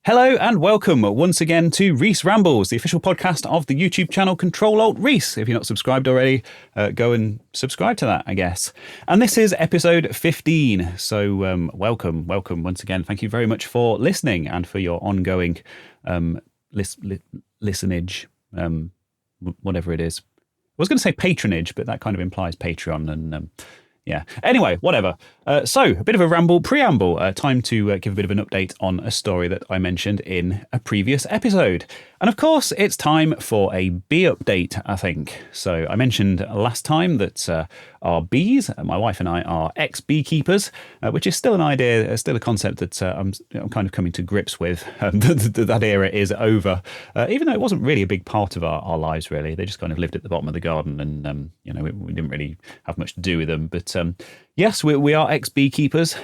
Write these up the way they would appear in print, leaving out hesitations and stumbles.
Hello and welcome once again to Reese Rambles, the official podcast of the YouTube channel Control Alt Reese. If you're not subscribed already, go and subscribe to that, I guess. And this is episode 15. So welcome once again. Thank you very much for listening and for your ongoing listenage, whatever it is. I was going to say patronage, but that kind of implies Patreon and yeah. Anyway, whatever. So, a bit of a preamble. Time to give a bit of an update on a story that I mentioned in a previous episode. And of course, it's time for a bee update, I think. So, I mentioned last time that our bees, my wife and I, are ex-beekeepers, which is still an idea, still a concept that I'm kind of coming to grips with. That era is over, even though it wasn't really a big part of our lives, really. They just kind of lived at the bottom of the garden and, we didn't really have much to do with them. But yes, we are ex-beekeepers.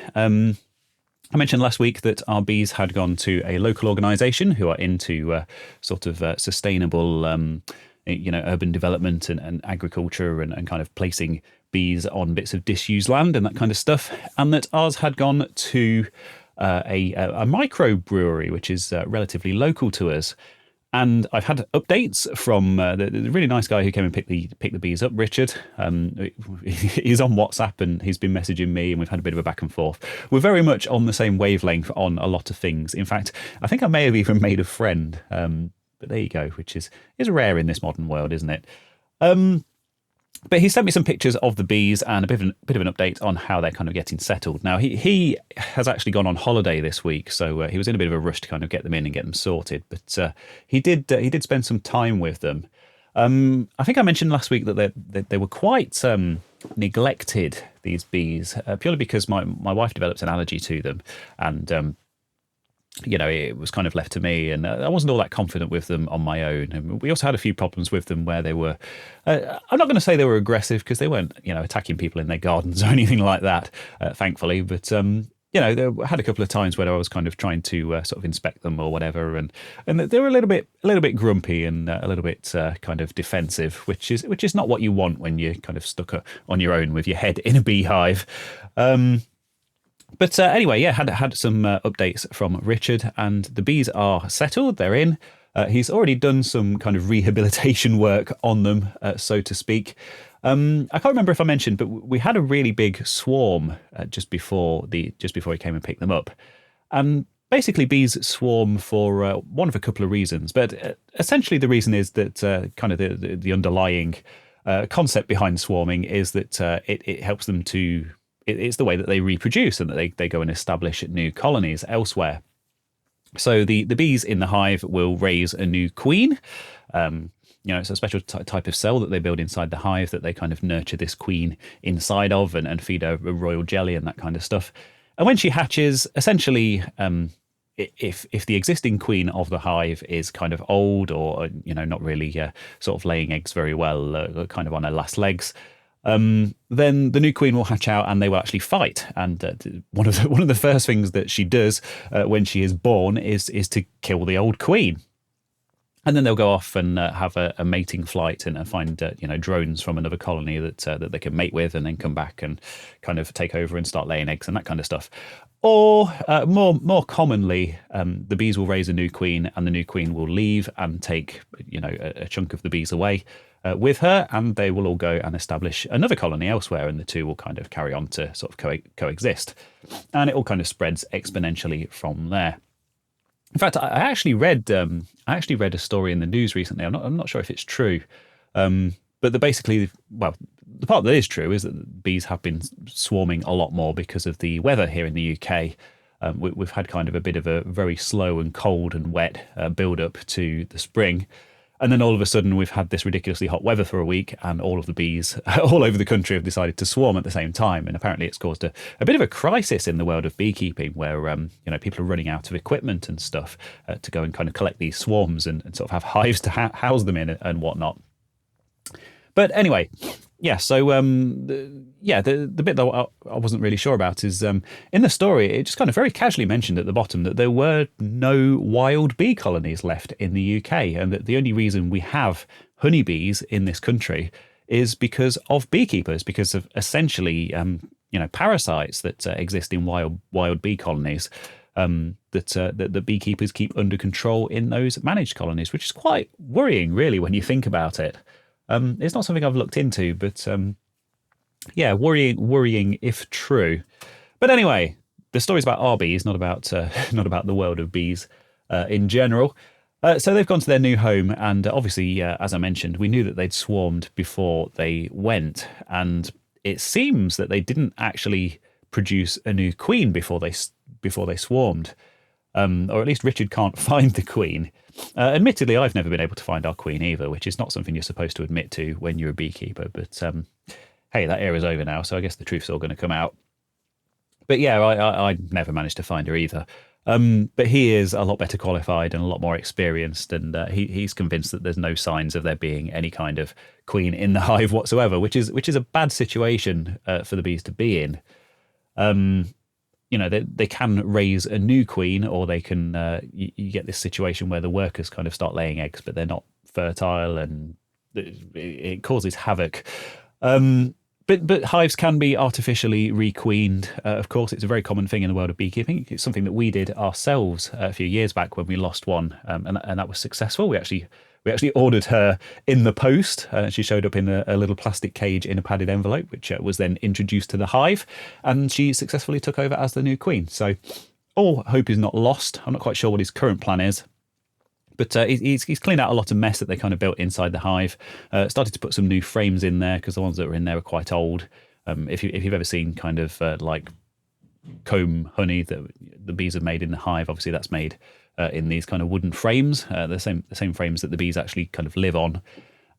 I mentioned last week that our bees had gone to a local organisation who are into sustainable, urban development and agriculture and kind of placing bees on bits of disused land and that kind of stuff. And that ours had gone to a microbrewery, which is relatively local to us. And I've had updates from the really nice guy who came and picked the bees up, Richard. He's on WhatsApp and he's been messaging me and we've had a bit of a back and forth. We're very much on the same wavelength on a lot of things. In fact, I think I may have even made a friend. But there you go, which is rare in this modern world, isn't it? But he sent me some pictures of the bees and a bit of an update on how they're kind of getting settled. Now, he has actually gone on holiday this week, so he was in a bit of a rush to kind of get them in and get them sorted. But he did spend some time with them. I think I mentioned last week that they were quite neglected, these bees, purely because my wife developed an allergy to them. And it was kind of left to me, and I wasn't all that confident with them on my own. And we also had a few problems with them where they were, I'm not going to say they were aggressive because they weren't, attacking people in their gardens or anything like that, thankfully. But, they had a couple of times where I was kind of trying to sort of inspect them or whatever. And they were a little bit grumpy and a little bit kind of defensive, which is not what you want when you're kind of stuck on your own with your head in a beehive. But anyway, yeah, had some updates from Richard, and the bees are settled. They're in. He's already done some kind of rehabilitation work on them, so to speak. I can't remember if I mentioned, but we had a really big swarm just before he came and picked them up. And basically, bees swarm for one of a couple of reasons. But essentially, the reason is that kind of the underlying concept behind swarming is that it helps them to. It's the way that they reproduce and that they go and establish new colonies elsewhere. So the bees in the hive will raise a new queen. It's a special type of cell that they build inside the hive that they kind of nurture this queen inside of and feed her a royal jelly and that kind of stuff. And when she hatches, essentially, if the existing queen of the hive is kind of old or, not really sort of laying eggs very well, kind of on her last legs, then the new queen will hatch out and they will actually fight. And one of the first things that she does when she is born is to kill the old queen. And then they'll go off and have a mating flight and find drones from another colony that they can mate with, and then come back and kind of take over and start laying eggs and that kind of stuff. Or more commonly, the bees will raise a new queen, and the new queen will leave and take a chunk of the bees away with her, and they will all go and establish another colony elsewhere, and the two will kind of carry on to sort of coexist, and it all kind of spreads exponentially from there. In fact, I actually read a story in the news recently. I'm not sure if it's true, but the part that is true is that bees have been swarming a lot more because of the weather here in the UK. We've had kind of a bit of a very slow and cold and wet build up to the spring. And then all of a sudden we've had this ridiculously hot weather for a week, and all of the bees all over the country have decided to swarm at the same time. And apparently it's caused a bit of a crisis in the world of beekeeping where, people are running out of equipment and stuff to go and kind of collect these swarms and sort of have hives to house them in and whatnot. But anyway, yeah, so the bit that I wasn't really sure about is in the story, it just kind of very casually mentioned at the bottom that there were no wild bee colonies left in the UK, and that the only reason we have honeybees in this country is because of beekeepers, because of essentially parasites that exist in wild bee colonies. that the beekeepers keep under control in those managed colonies, which is quite worrying, really, when you think about it. It's not something I've looked into, but yeah, worrying if true. But anyway, the story's about our bees, not about not about the world of bees in general. So they've gone to their new home, and obviously, as I mentioned, we knew that they'd swarmed before they went, and it seems that they didn't actually produce a new queen before they swarmed, or at least Richard can't find the queen. Admittedly, I've never been able to find our queen either, which is not something you're supposed to admit to when you're a beekeeper. But hey, that era's over now, so I guess the truth's all going to come out. But yeah, I never managed to find her either. But he is a lot better qualified and a lot more experienced, and he's convinced that there's no signs of there being any kind of queen in the hive whatsoever, which is a bad situation for the bees to be in. You know, they can raise a new queen, or they can you get this situation where the workers kind of start laying eggs, but they're not fertile, and it causes havoc. But hives can be artificially requeened. Of course, it's a very common thing in the world of beekeeping. It's something that we did ourselves a few years back when we lost one, and that was successful. We actually ordered her in the post. She showed up in a little plastic cage in a padded envelope, which was then introduced to the hive, and she successfully took over as the new queen. So all hope is not lost. I'm not quite sure what his current plan is. But he's cleaned out a lot of mess that they kind of built inside the hive. Started to put some new frames in there because the ones that were in there were quite old. If you've ever seen kind of like comb honey that the bees have made in the hive, obviously that's made in these kind of wooden frames, the same frames that the bees actually kind of live on.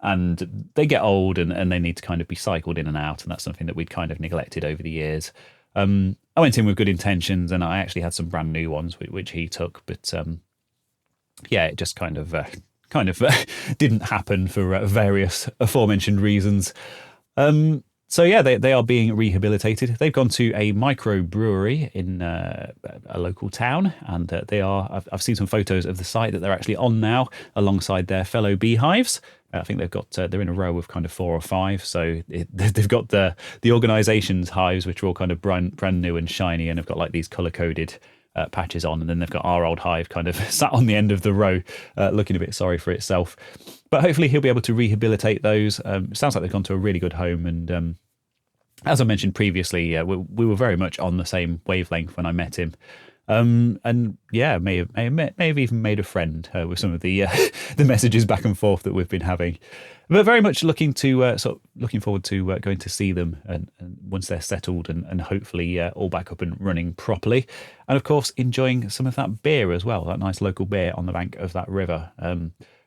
And they get old and they need to kind of be cycled in and out. And that's something that we'd kind of neglected over the years. I went in with good intentions, and I actually had some brand new ones which he took, but yeah, it just kind of didn't happen for various aforementioned reasons. So yeah, they are being rehabilitated. They've gone to a microbrewery in a local town, and they are. I've seen some photos of the site that they're actually on now, alongside their fellow beehives. I think they've got they're in a row of kind of 4 or 5. So they've got the organisation's hives, which are all kind of brand new and shiny, and have got like these colour coded patches on, and then they've got our old hive kind of sat on the end of the row, looking a bit sorry for itself. But hopefully he'll be able to rehabilitate those. It sounds like they've gone to a really good home, and as I mentioned previously, we were very much on the same wavelength when I met him. And yeah, may have even made a friend with some of the the messages back and forth that we've been having. But very much looking forward to going to see them and once they're settled and hopefully all back up and running properly. And of course, enjoying some of that beer as well, that nice local beer on the bank of that river.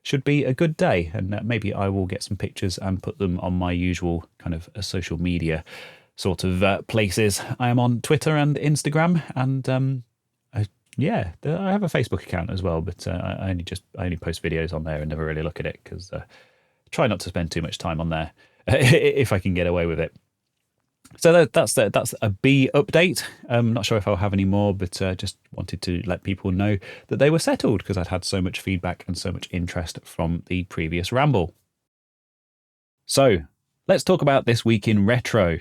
Should be a good day, and maybe I will get some pictures and put them on my usual kind of social media sort of places. I am on Twitter and Instagram, and yeah, I have a Facebook account as well, but I only post videos on there and never really look at it because try not to spend too much time on there if I can get away with it. So that's a bee update. Not sure if I'll have any more, but just wanted to let people know that they were settled because I'd had so much feedback and so much interest from the previous Ramble. So let's talk about this week in retro.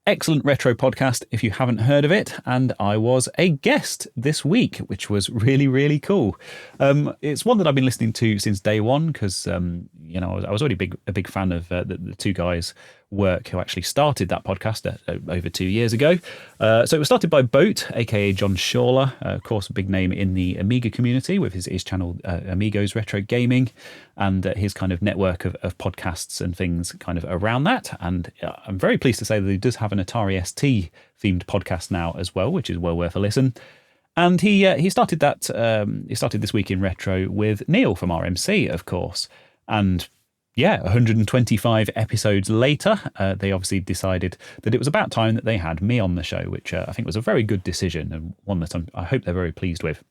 Excellent retro podcast if you haven't heard of it, and I was a guest this week, which was really, really cool. It's one that I've been listening to since day one because you know, I was already a big fan of the two guys' work who actually started that podcast over 2 years ago. So it was started by Boat, aka John Shawler, of course a big name in the Amiga community with his channel Amigos Retro Gaming, and his kind of network of podcasts and things kind of around that. And I'm very pleased to say that he does have an Atari ST themed podcast now as well, which is well worth a listen. And he started that. He started This Week in Retro with Neil from RMC, of course. And yeah, 125 episodes later, they obviously decided that it was about time that they had me on the show, which I think was a very good decision and one that I hope they're very pleased with.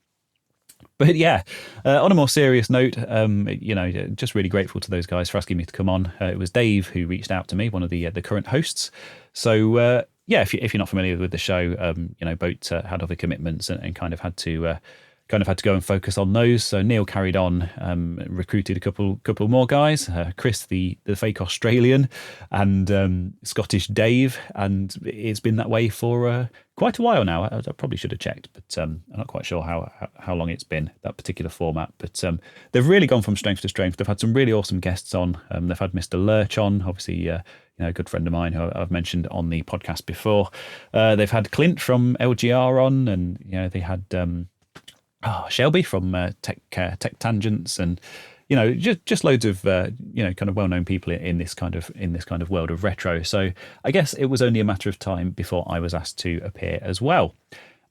But yeah, on a more serious note, you know, just really grateful to those guys for asking me to come on. It was Dave who reached out to me, one of the current hosts. So yeah, if you're not familiar with the show, you know, Boat had other commitments and kind of had to kind of had to go and focus on those. So Neil carried on, recruited a couple more guys, Chris, the fake Australian, and Scottish Dave, and it's been that way for quite a while now. I probably should have checked, but I'm not quite sure how long it's been, that particular format. But they've really gone from strength to strength. They've had some really awesome guests on. They've had Mr. Lurch on, obviously, a good friend of mine who I've mentioned on the podcast before. They've had Clint from LGR on, and they had Shelby from Tech Tangents, and just loads of kind of well-known people in this kind of world of retro. So I guess it was only a matter of time before I was asked to appear as well.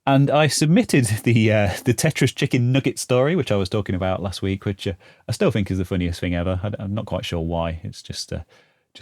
And I submitted the Tetris chicken nugget story, which I was talking about last week, which I still think is the funniest thing ever. I'm not quite sure why. It's just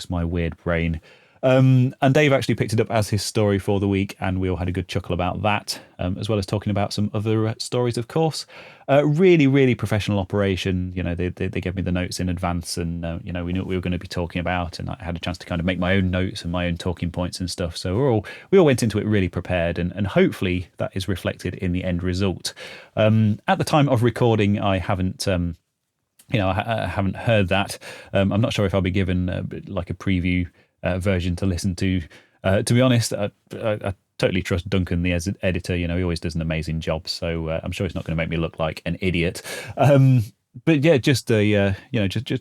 my weird brain. And Dave actually picked it up as his story for the week, and we all had a good chuckle about that, as well as talking about some other stories, of course. Really, really professional operation. They gave me the notes in advance, and we knew what we were going to be talking about, and I had a chance to kind of make my own notes and my own talking points and stuff. So we all went into it really prepared, and hopefully that is reflected in the end result. At the time of recording, I haven't. I haven't heard that. I'm not sure if I'll be given like a preview version to listen to. To be honest, I totally trust Duncan, the editor. He always does an amazing job. So I'm sure it's not going to make me look like an idiot. But yeah, just a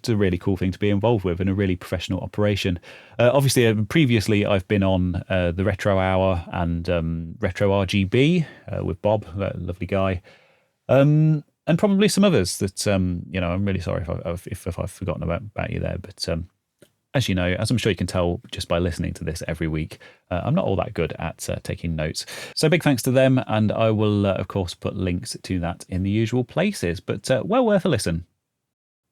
really cool thing to be involved with, and a really professional operation. Obviously, previously I've been on the Retro Hour and Retro RGB with Bob, that lovely guy. And probably some others that, I'm really sorry if I've forgotten about you there. But as you know, as I'm sure you can tell just by listening to this every week, I'm not all that good at taking notes. So big thanks to them, and I will, of course, put links to that in the usual places. But well worth a listen.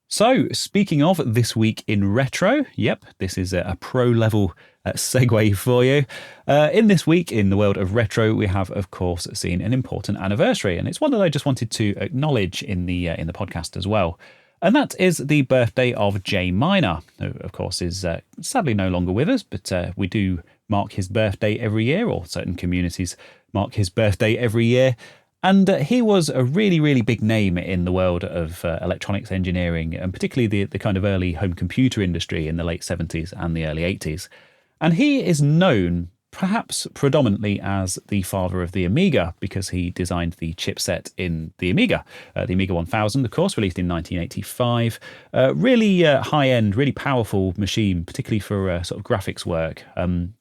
So, speaking of this week in retro, yep, this is a pro-level segue for you. In this week in the world of retro, we have, of course, seen an important anniversary, and it's one that I just wanted to acknowledge in the podcast as well. And that is the birthday of Jay Miner, who, of course, is sadly no longer with us, but we do mark his birthday every year, or certain communities mark his birthday every year. And he was a really, really big name in the world of electronics engineering, and particularly the kind of early home computer industry in the late 70s and the early 80s. And he is known perhaps predominantly as the father of the Amiga, because he designed the chipset in the Amiga. The Amiga 1000, of course, released in 1985. Really high-end, really powerful machine, particularly for sort of graphics work.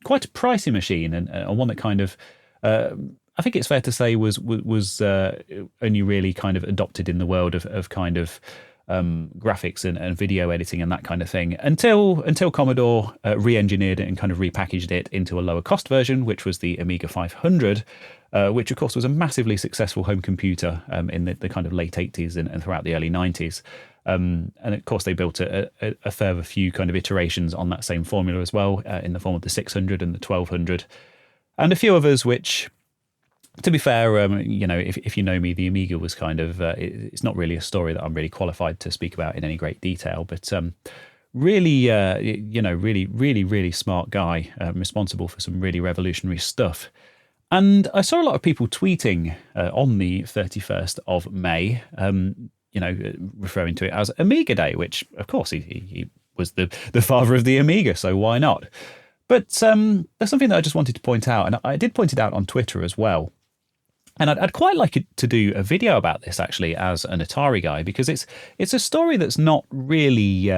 Quite a pricey machine, and one that kind of... I think it's fair to say was only really kind of adopted in the world of kind of graphics and video editing and that kind of thing until Commodore re-engineered it and kind of repackaged it into a lower cost version, which was the Amiga 500, which of course was a massively successful home computer in the kind of late 80s and throughout the early 90s. And of course they built a further few kind of iterations on that same formula as well, in the form of the 600 and the 1200 and a few others which... To be fair, if you know me, the Amiga was kind of, it's not really a story that I'm really qualified to speak about in any great detail, but really, really smart guy, responsible for some really revolutionary stuff. And I saw a lot of people tweeting on the 31st of May, referring to it as Amiga Day, which, of course, he was the father of the Amiga, so why not? But there's something that I just wanted to point out, and I did point it out on Twitter as well. And I'd quite like to do a video about this, actually, as an Atari guy, because it's a story that's not really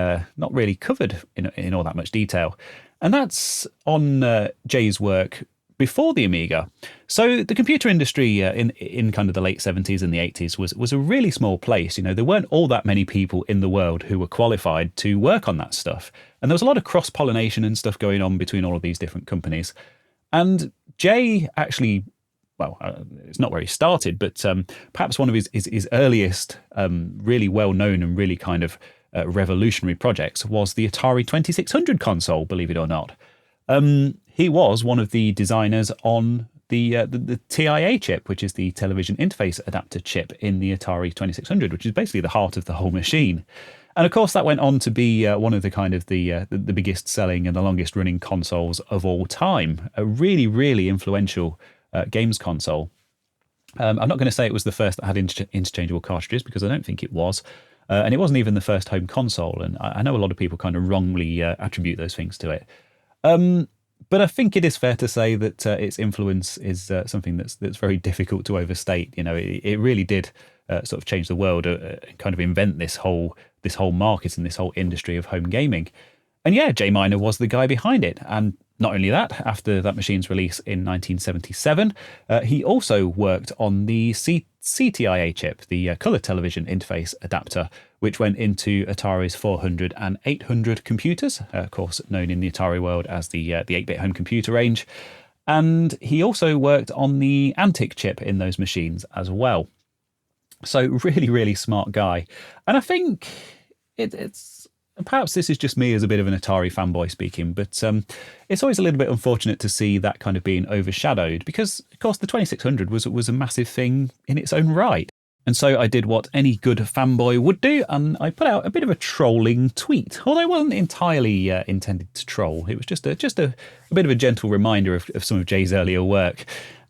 covered in all that much detail. And that's on Jay's work before the Amiga. So the computer industry in kind of the late 70s and the 80s was a really small place. There weren't all that many people in the world who were qualified to work on that stuff. And there was a lot of cross-pollination and stuff going on between all of these different companies. And Jay actually... Well, it's not where he started, but perhaps one of his earliest really well-known and really kind of revolutionary projects was the Atari 2600 console, believe it or not. He was one of the designers on the TIA chip, which is the television interface adapter chip in the Atari 2600, which is basically the heart of the whole machine. And of course, that went on to be one of the kind of the biggest selling and the longest running consoles of all time. A really, really influential games console. I'm not going to say it was the first that had interchangeable cartridges, because I don't think it was. And it wasn't even the first home console. And I know a lot of people kind of wrongly attribute those things to it. But I think it is fair to say that its influence is something that's very difficult to overstate. You know, it really did sort of change the world, kind of invent this whole market and this whole industry of home gaming. And yeah, Jay Miner was the guy behind it. And not only that, after that machine's release in 1977, he also worked on the CTIA chip, the colour television interface adapter, which went into Atari's 400 and 800 computers, of course known in the Atari world as the 8-bit home computer range. And he also worked on the Antic chip in those machines as well. So really, really smart guy. And I think it's perhaps this is just me as a bit of an Atari fanboy speaking, but it's always a little bit unfortunate to see that kind of being overshadowed, because of course the 2600 was a massive thing in its own right. And so I did what any good fanboy would do, and I put out a bit of a trolling tweet, although it wasn't entirely intended to troll. It was just a bit of a gentle reminder of some of Jay's earlier work.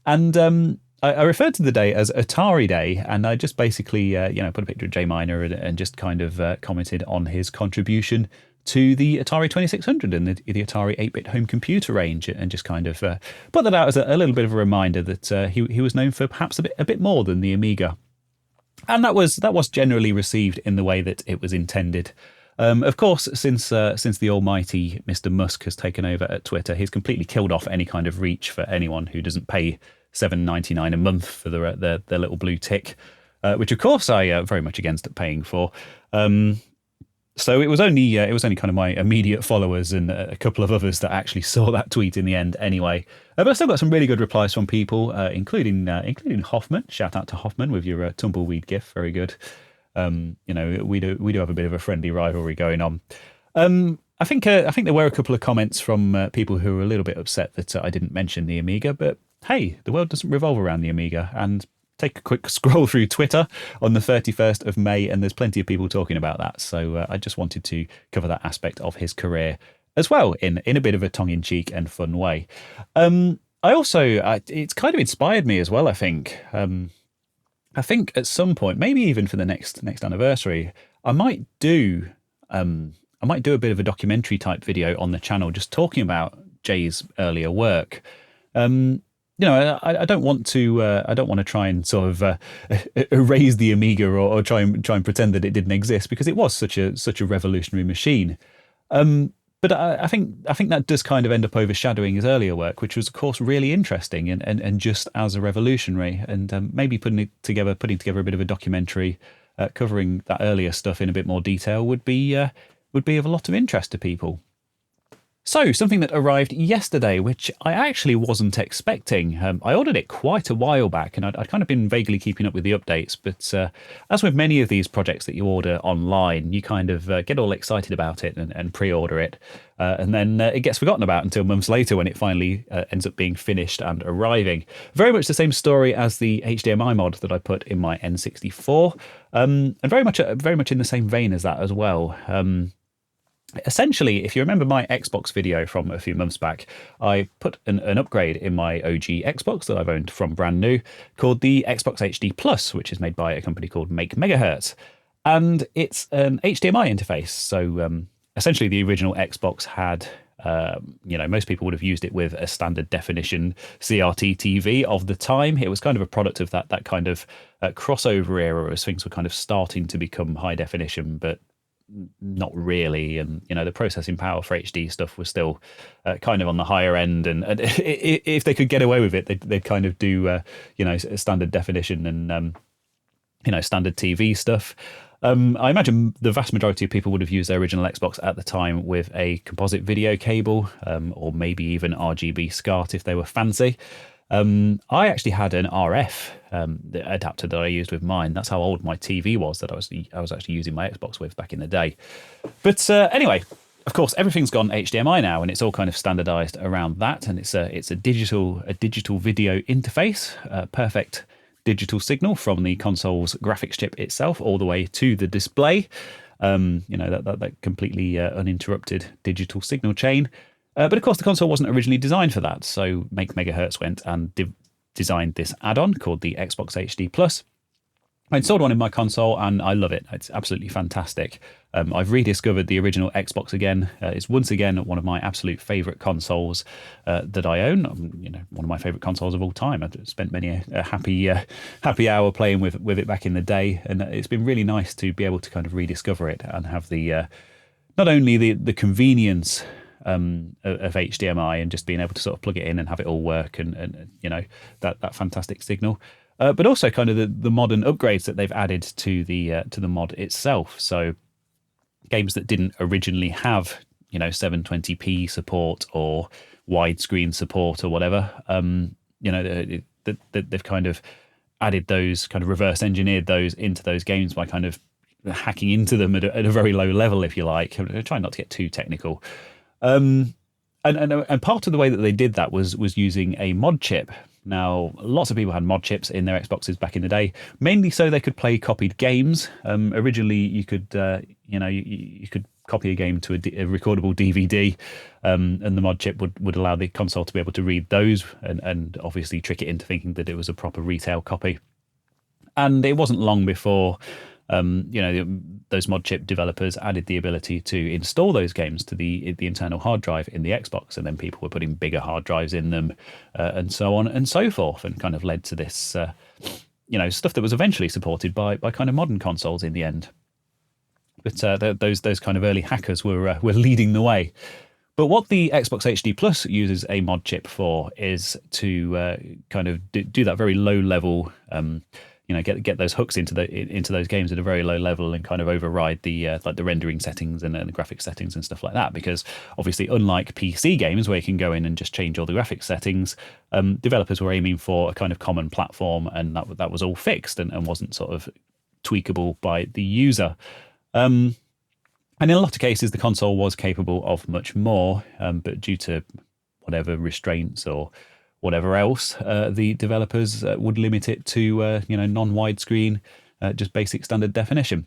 And I referred to the day as Atari Day, and I just basically, put a picture of Jay Miner and just kind of commented on his contribution to the Atari 2600 and the Atari 8-bit home computer range, and just kind of put that out as a little bit of a reminder that he was known for perhaps a bit more than the Amiga. And that was generally received in the way that it was intended. Of course, since the almighty Mr. Musk has taken over at Twitter, he's completely killed off any kind of reach for anyone who doesn't pay $7.99 a month for their little blue tick, which of course I very much against paying for. So it was only kind of my immediate followers and a couple of others that actually saw that tweet in the end anyway. But I still got some really good replies from people, including Hoffman. Shout out to Hoffman with your tumbleweed gif, very good. We do have a bit of a friendly rivalry going on. I think there were a couple of comments from people who were a little bit upset that I didn't mention the Amiga, but hey, the world doesn't revolve around the Amiga. And take a quick scroll through Twitter on the 31st of May, and there's plenty of people talking about that. So I just wanted to cover that aspect of his career as well, in a bit of a tongue-in-cheek and fun way. It's kind of inspired me as well, I think. I think at some point, maybe even for the next anniversary, I might do a bit of a documentary type video on the channel, just talking about Jay's earlier work. I don't want to try and sort of erase the Amiga or try and pretend that it didn't exist, because it was such a revolutionary machine. But I think that does kind of end up overshadowing his earlier work, which was of course really interesting and just as a revolutionary. And maybe putting together a bit of a documentary covering that earlier stuff in a bit more detail would be of a lot of interest to people. So, something that arrived yesterday, which I actually wasn't expecting. I ordered it quite a while back, and I'd kind of been vaguely keeping up with the updates, but as with many of these projects that you order online, you kind of get all excited about it and pre-order it, and then it gets forgotten about until months later when it finally ends up being finished and arriving. Very much the same story as the HDMI mod that I put in my N64, and very much in the same vein as that as well. Essentially, if you remember my Xbox video from a few months back, I put an upgrade in my OG Xbox that I've owned from brand new called the Xbox HD Plus, which is made by a company called Make Megahertz. And it's an HDMI interface. So essentially the original Xbox had, most people would have used it with a standard definition CRT TV of the time. It was kind of a product of that kind of crossover era as things were kind of starting to become high definition, but not really. And the processing power for HD stuff was still kind of on the higher end, and if they could get away with it, they'd kind of do standard definition and standard TV stuff. I imagine the vast majority of people would have used their original Xbox at the time with a composite video cable, or maybe even RGB SCART if they were fancy. I actually had an RF adapter that I used with mine. That's how old my TV was that I was actually using my Xbox with back in the day. But anyway, of course, everything's gone HDMI now, and it's all kind of standardized around that. And it's a digital video interface, perfect digital signal from the console's graphics chip itself all the way to the display. That completely uninterrupted digital signal chain. But of course, the console wasn't originally designed for that, so Make Megahertz went and designed this add-on called the Xbox HD Plus. I installed one in my console and I love it. It's absolutely fantastic. I've rediscovered the original Xbox again. It's once again one of my absolute favourite consoles that I own. One of my favourite consoles of all time. I've spent many a happy hour playing with it back in the day, and it's been really nice to be able to kind of rediscover it and have the not only the convenience of HDMI and just being able to sort of plug it in and have it all work, and that fantastic signal. But also kind of the modern upgrades that they've added to the mod itself. So games that didn't originally have 720p support or widescreen support or whatever, they've kind of added those, kind of reverse engineered those into those games by kind of hacking into them at a very low level, if you like. I'm trying not to get too technical. And part of the way that they did that was using a mod chip. Now, lots of people had mod chips in their Xboxes back in the day, mainly so they could play copied games. Originally, you could you could copy a game to a recordable DVD, and the mod chip would allow the console to be able to read those and obviously trick it into thinking that it was a proper retail copy. And it wasn't long before those mod chip developers added the ability to install those games to the internal hard drive in the Xbox, and then people were putting bigger hard drives in them, and so on and so forth, and kind of led to this stuff that was eventually supported by kind of modern consoles in the end. But those kind of early hackers were leading the way. But what the Xbox HD Plus uses a mod chip for is to kind of do that very low level. Get those hooks into those games at a very low level and kind of override the rendering settings and the graphics settings and stuff like that. Because obviously, unlike PC games where you can go in and just change all the graphics settings, developers were aiming for a kind of common platform, and that was all fixed and wasn't sort of tweakable by the user. And in a lot of cases, the console was capable of much more, but due to whatever restraints or whatever else, the developers would limit it to non-widescreen, just basic standard definition.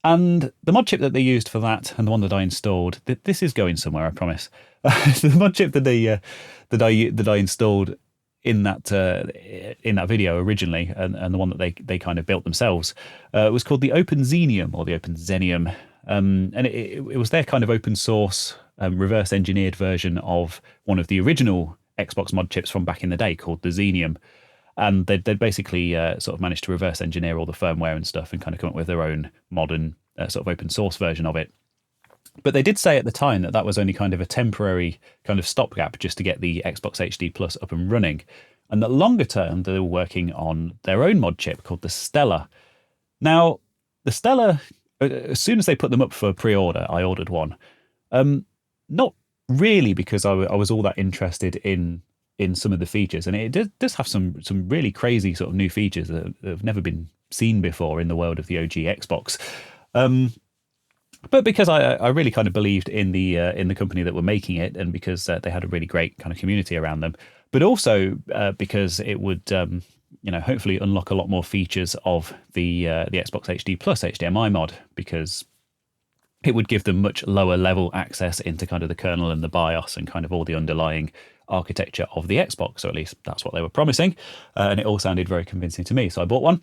And the mod chip that they used for that, and the one that I installed, this is going somewhere, I promise. The mod chip that I installed in that video originally, and the one that they kind of built themselves, was called the Open Xenium or the Open Xenium, and it was their kind of open source reverse engineered version of one of the original Xbox mod chips from back in the day called the Xenium, and they'd basically sort of managed to reverse engineer all the firmware and stuff and kind of come up with their own modern sort of open source version of it. But they did say at the time that was only kind of a temporary kind of stopgap just to get the Xbox HD Plus up and running, and that longer term they were working on their own mod chip called the Stellar. Now, the Stellar, as soon as they put them up for pre-order, I ordered one. Not really because I was all that interested in some of the features, and it does have some really crazy sort of new features that have never been seen before in the world of the OG Xbox. But because I really kind of believed in the company that were making it, and because they had a really great kind of community around them, but also because it would hopefully unlock a lot more features of the Xbox HD Plus HDMI mod, because it would give them much lower level access into kind of the kernel and the BIOS and kind of all the underlying architecture of the Xbox, or at least that's what they were promising. And it all sounded very convincing to me. So I bought one,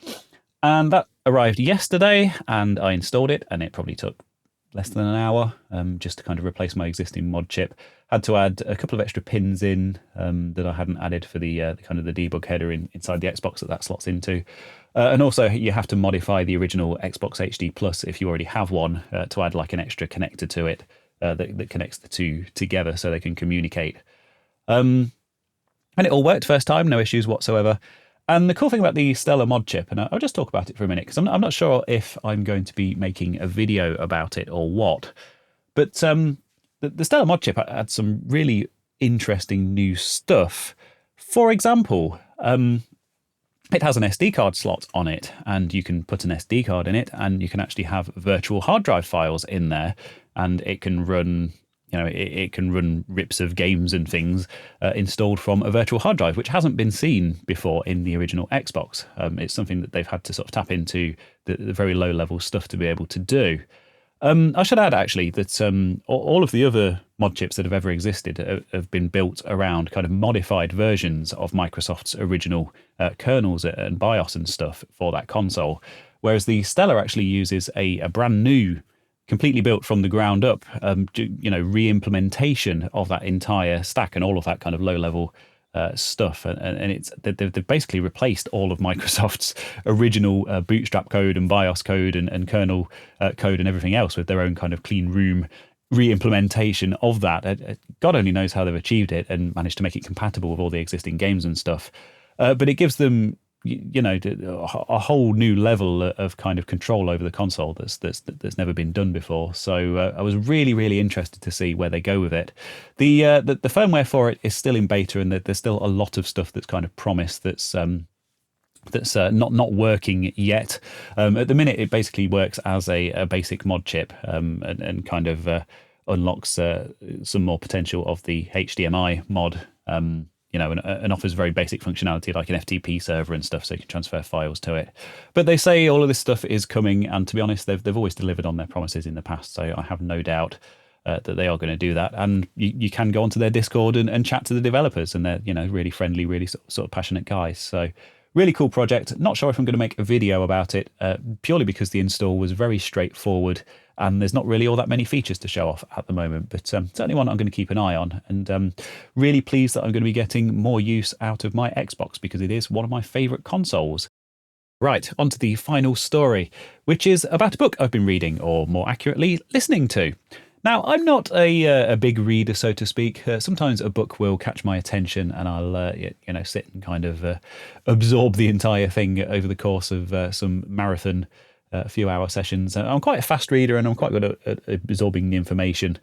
and that arrived yesterday, and I installed it, and it probably took less than an hour just to kind of replace my existing mod chip. Had to add a couple of extra pins in that I hadn't added for the kind of the debug header inside the Xbox that slots into. And also you have to modify the original Xbox HD Plus if you already have one to add like an extra connector to it that connects the two together so they can communicate. And it all worked first time, no issues whatsoever. And the cool thing about the Stellar mod chip, and I'll just talk about it for a minute because I'm not sure if I'm going to be making a video about it or what, but the Stellar mod chip had some really interesting new stuff. For example, it has an SD card slot on it, and you can put an SD card in it, and you can actually have virtual hard drive files in there, and it can run, it can run rips of games and things installed from a virtual hard drive, which hasn't been seen before in the original Xbox. It's something that they've had to sort of tap into the very low level stuff to be able to do. I should add actually that all of the other mod chips that have ever existed have been built around kind of modified versions of Microsoft's original kernels and BIOS and stuff for that console. Whereas the Stellar actually uses a brand new, completely built from the ground up, re-implementation of that entire stack and all of that kind of low-level stuff, and they've basically replaced all of Microsoft's original Bootstrap code and BIOS code and kernel code and everything else with their own kind of clean room re-implementation of that. God only knows how they've achieved it and managed to make it compatible with all the existing games and stuff. But it gives them, a whole new level of kind of control over the console that's never been done before. So I was really, really interested to see where they go with it. The firmware for it is still in beta, and there's still a lot of stuff that's kind of promised that's not working yet. At the minute, it basically works as a basic mod chip, and kind of unlocks some more potential of the HDMI mod. And offers very basic functionality like an FTP server and stuff, so you can transfer files to it. But they say all of this stuff is coming, and to be honest, they've always delivered on their promises in the past, so I have no doubt that they are going to do that. And you can go onto their Discord and chat to the developers, and they're really friendly, really sort of passionate guys. So really cool project. Not sure if I'm going to make a video about it, purely because the install was very straightforward and there's not really all that many features to show off at the moment, but certainly one I'm going to keep an eye on, and really pleased that I'm going to be getting more use out of my Xbox because it is one of my favourite consoles. Right, on to the final story, which is about a book I've been reading, or more accurately, listening to. Now, I'm not a big reader, so to speak. Sometimes a book will catch my attention and I'll sit and kind of absorb the entire thing over the course of some marathon a few hour sessions. I'm quite a fast reader and I'm quite good at absorbing the information,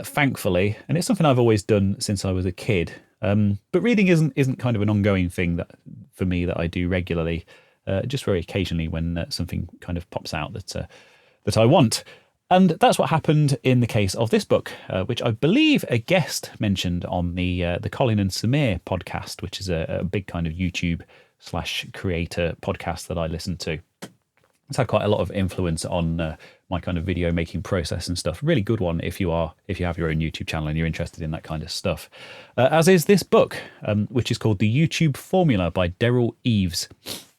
thankfully, and it's something I've always done since I was a kid. But reading isn't kind of an ongoing thing that for me that I do regularly, just very occasionally when something kind of pops out that I want. And that's what happened in the case of this book, which I believe a guest mentioned on the Colin and Samir podcast, which is a big kind of YouTube/creator podcast that I listen to. It's had quite a lot of influence on my kind of video making process and stuff. Really good one if you have your own YouTube channel and you're interested in that kind of stuff. As is this book, which is called The YouTube Formula by Daryl Eves.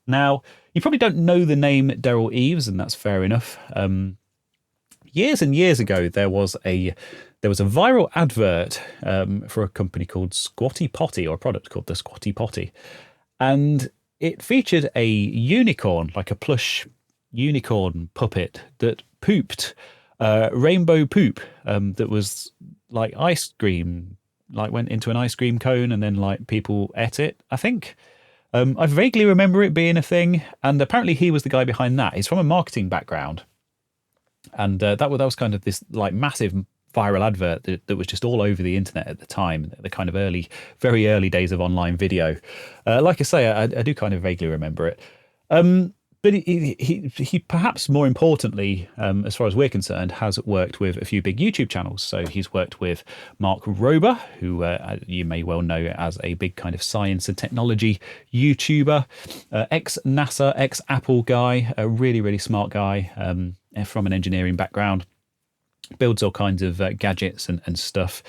Now, you probably don't know the name Daryl Eves, and that's fair enough. Years and years ago, there was a viral advert for a company called Squatty Potty, or a product called the Squatty Potty, and it featured a unicorn, like a plush unicorn puppet that pooped rainbow poop that was like ice cream, like went into an ice cream cone and then like people ate it, I think. I vaguely remember it being a thing, and apparently he was the guy behind that. He's from a marketing background, and that was kind of this like massive viral advert that was just all over the internet at the time, the kind of very early days of online video. Like I say, I do kind of vaguely remember it. But he perhaps more importantly, as far as we're concerned, has worked with a few big YouTube channels. So he's worked with Mark Rober, who you may well know as a big kind of science and technology YouTuber, ex-NASA, ex-Apple guy, a really, really smart guy from an engineering background, builds all kinds of gadgets and stuff.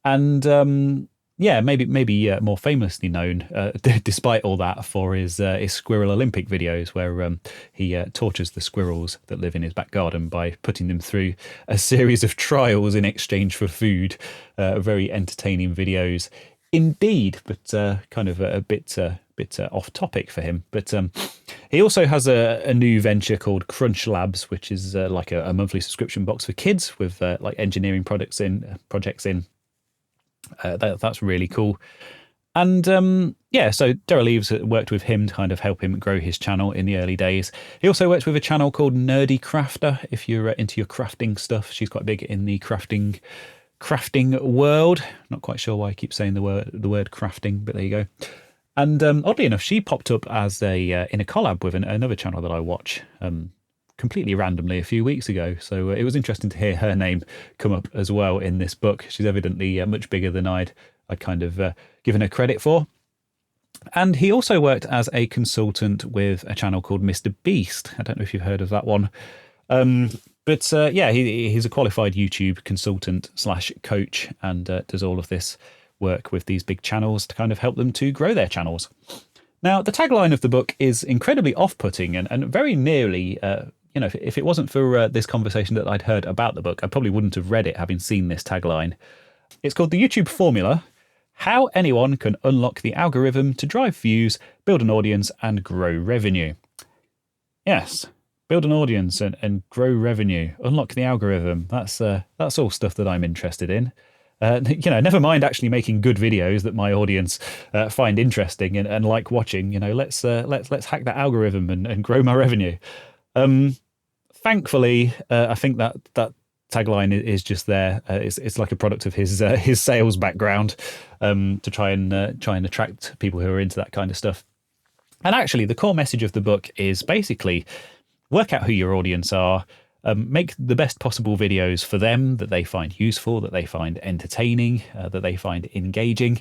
And maybe more famously known, despite all that, for his Squirrel Olympic videos, where he tortures the squirrels that live in his back garden by putting them through a series of trials in exchange for food. Very entertaining videos indeed, but kind of a bit off topic for him. But he also has a new venture called Crunch Labs, which is like a monthly subscription box for kids with like engineering projects in. That's really cool. And so Daryl Eves worked with him to kind of help him grow his channel in the early days. He also worked with a channel called Nerdy Crafter, if you're into your crafting stuff. She's quite big in the crafting world. Not quite sure why I keep saying the word crafting, but there you go. And oddly enough, she popped up as in a collab with another channel that I watch completely randomly a few weeks ago. So it was interesting to hear her name come up as well in this book. She's evidently much bigger than I'd kind of given her credit for. And he also worked as a consultant with a channel called Mr. Beast. I don't know if you've heard of that one. But But yeah, he's a qualified YouTube consultant slash coach, and does all of this work with these big channels to kind of help them to grow their channels. Now, the tagline of the book is incredibly off-putting and very nearly, if it wasn't for this conversation that I'd heard about the book, I probably wouldn't have read it having seen this tagline. It's called The YouTube Formula: How Anyone Can Unlock the Algorithm to Drive Views, Build an Audience, and Grow Revenue. Yes, build an audience and grow revenue, unlock the algorithm. That's all stuff that I'm interested in. Never mind actually making good videos that my audience find interesting and like watching. Let's hack that algorithm and grow my revenue. Thankfully, I think that tagline is just there. It's like a product of his sales background, to try and attract people who are into that kind of stuff. And actually, the core message of the book is basically work out who your audience are. Make the best possible videos for them that they find useful, that they find entertaining, that they find engaging,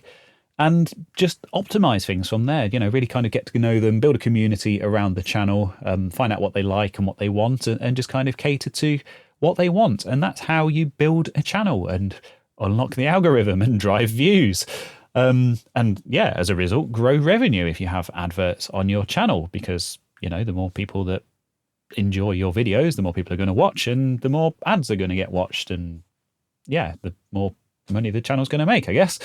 and just optimize things from there. Really kind of get to know them, build a community around the channel, find out what they like and what they want, and just kind of cater to what they want. And that's how you build a channel and unlock the algorithm and drive views. And yeah, as a result, grow revenue if you have adverts on your channel, because, the more people that enjoy your videos, the more people are going to watch, and the more ads are going to get watched, and yeah, the more money the channel's going to make, I guess.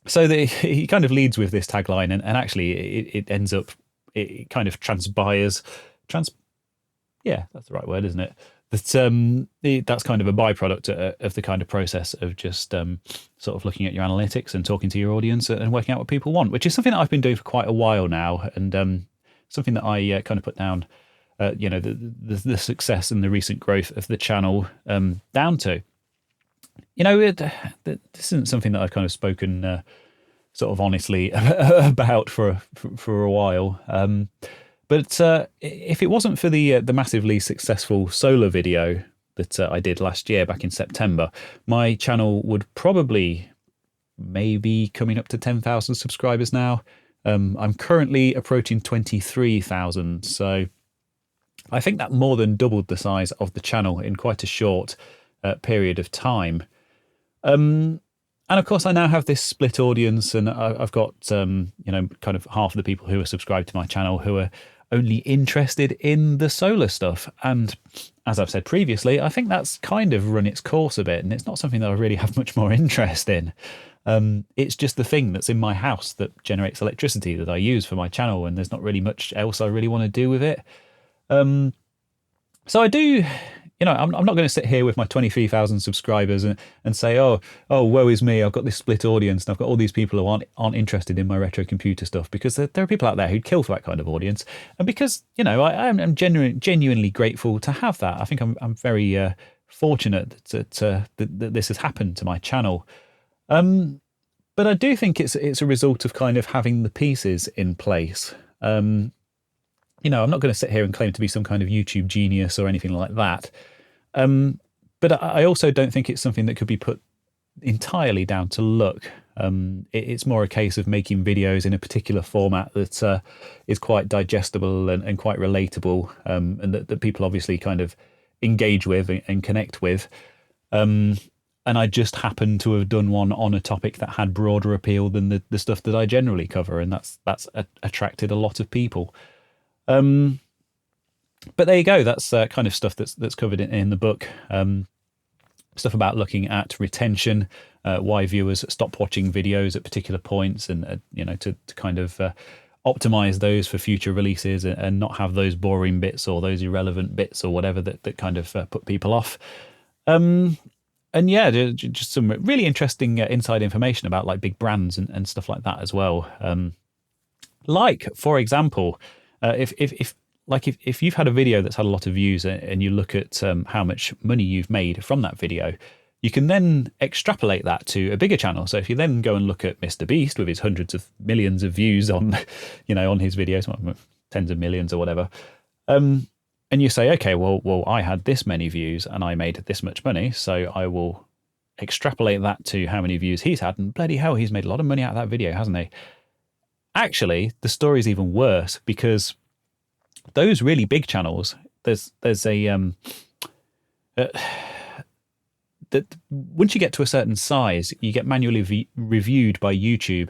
So he kind of leads with this tagline, and actually it ends up, it kind of transpires, yeah, that's the right word, isn't it? That's kind of a byproduct of the kind of process of just sort of looking at your analytics and talking to your audience and working out what people want, which is something that I've been doing for quite a while now, and something that I kind of put down, the success and the recent growth of the channel down to. This isn't something that I've kind of spoken sort of honestly about for a while. But if it wasn't for the massively successful solar video that I did last year back in September, my channel would probably maybe coming up to 10,000 subscribers now. I'm currently approaching 23,000, so I think that more than doubled the size of the channel in quite a short period of time. And of course, I now have this split audience, and I've got kind of half of the people who are subscribed to my channel who are only interested in the solar stuff. And as I've said previously, I think that's kind of run its course a bit, and it's not something that I really have much more interest in. It's just the thing that's in my house that generates electricity that I use for my channel, and there's not really much else I really want to do with it. So I do, I'm not going to sit here with my 23,000 subscribers and say, oh, woe is me, I've got this split audience and I've got all these people who aren't interested in my retro computer stuff, because there are people out there who'd kill for that kind of audience. And because, I'm genuinely grateful to have that. I think I'm very fortunate that this has happened to my channel. But I do think it's a result of kind of having the pieces in place. I'm not going to sit here and claim to be some kind of YouTube genius or anything like that. But I also don't think it's something that could be put entirely down to luck. It's more a case of making videos in a particular format that is quite digestible and quite relatable, and that people obviously kind of engage with and connect with. And I just happened to have done one on a topic that had broader appeal than the stuff that I generally cover, and that's attracted a lot of people. But there you go. That's kind of stuff that's covered in the book. Stuff about looking at retention, why viewers stop watching videos at particular points, and to kind of optimize those for future releases and not have those boring bits or those irrelevant bits or whatever that kind of put people off. And yeah, just some really interesting inside information about like big brands and stuff like that as well. Like, for example, if you've had a video that's had a lot of views and you look at how much money you've made from that video, you can then extrapolate that to a bigger channel. So if you then go and look at Mr. Beast with his hundreds of millions of views on, on his videos, tens of millions or whatever, and you say, okay, well, I had this many views and I made this much money, so I will extrapolate that to how many views he's had, and bloody hell, he's made a lot of money out of that video, hasn't he? Actually, the story's even worse, because those really big channels, there's a that once you get to a certain size, you get manually reviewed by YouTube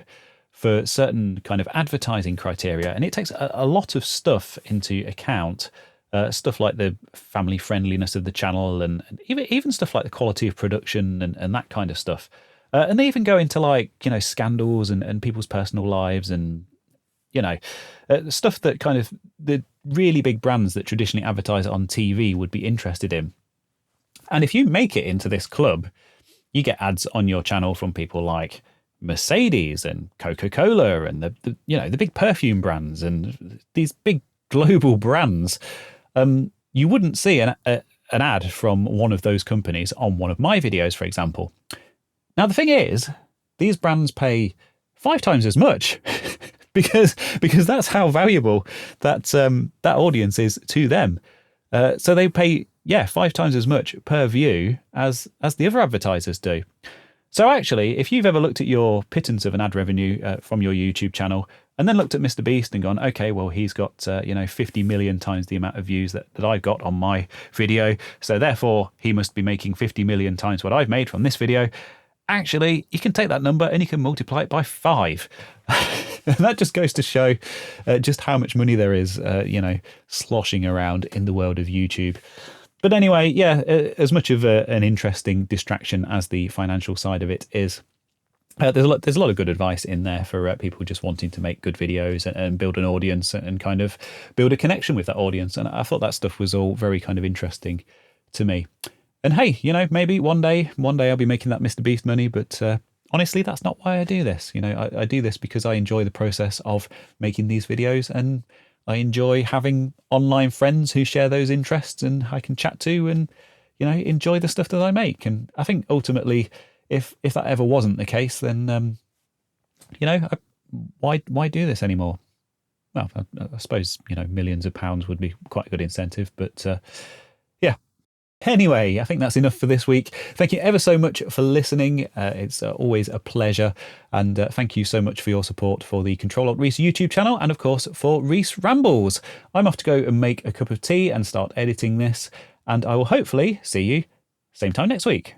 for certain kind of advertising criteria, and it takes a lot of stuff into account. Stuff like the family friendliness of the channel, and even stuff like the quality of production and that kind of stuff. And they even go into like, you know, scandals and people's personal lives, and you know, stuff that kind of the really big brands that traditionally advertise on TV would be interested in. And if you make it into this club, you get ads on your channel from people like Mercedes and Coca-Cola and the you know, the big perfume brands and these big global brands. You wouldn't see an ad from one of those companies on one of my videos, for example. Now, the thing is, these brands pay 5 times as much because that's how valuable that audience is to them. So they pay 5 times as much per view as the other advertisers do. So actually, if you've ever looked at your pittance of an ad revenue from your YouTube channel and then looked at Mr. Beast and gone, okay, well, he's got 50 million times the amount of views that I've got on my video, so therefore he must be making 50 million times what I've made from this video. Actually, you can take that number and you can multiply it by 5. And that just goes to show just how much money there is, sloshing around in the world of YouTube. But anyway, as much of an interesting distraction as the financial side of it is, there's a lot of good advice in there for people just wanting to make good videos and build an audience and kind of build a connection with that audience. And I thought that stuff was all very kind of interesting to me. And hey, maybe one day I'll be making that Mr. Beast money, but honestly, that's not why I do this. I do this because I enjoy the process of making these videos, and I enjoy having online friends who share those interests and I can chat to and, enjoy the stuff that I make. And I think ultimately, if that ever wasn't the case, then, why do this anymore? Well, I suppose, millions of pounds would be quite a good incentive, but yeah. Anyway, I think that's enough for this week. Thank you ever so much for listening. It's always a pleasure. And thank you so much for your support for the Control-Alt-Reese YouTube channel and, of course, for Reese Rambles. I'm off to go and make a cup of tea and start editing this. And I will hopefully see you same time next week.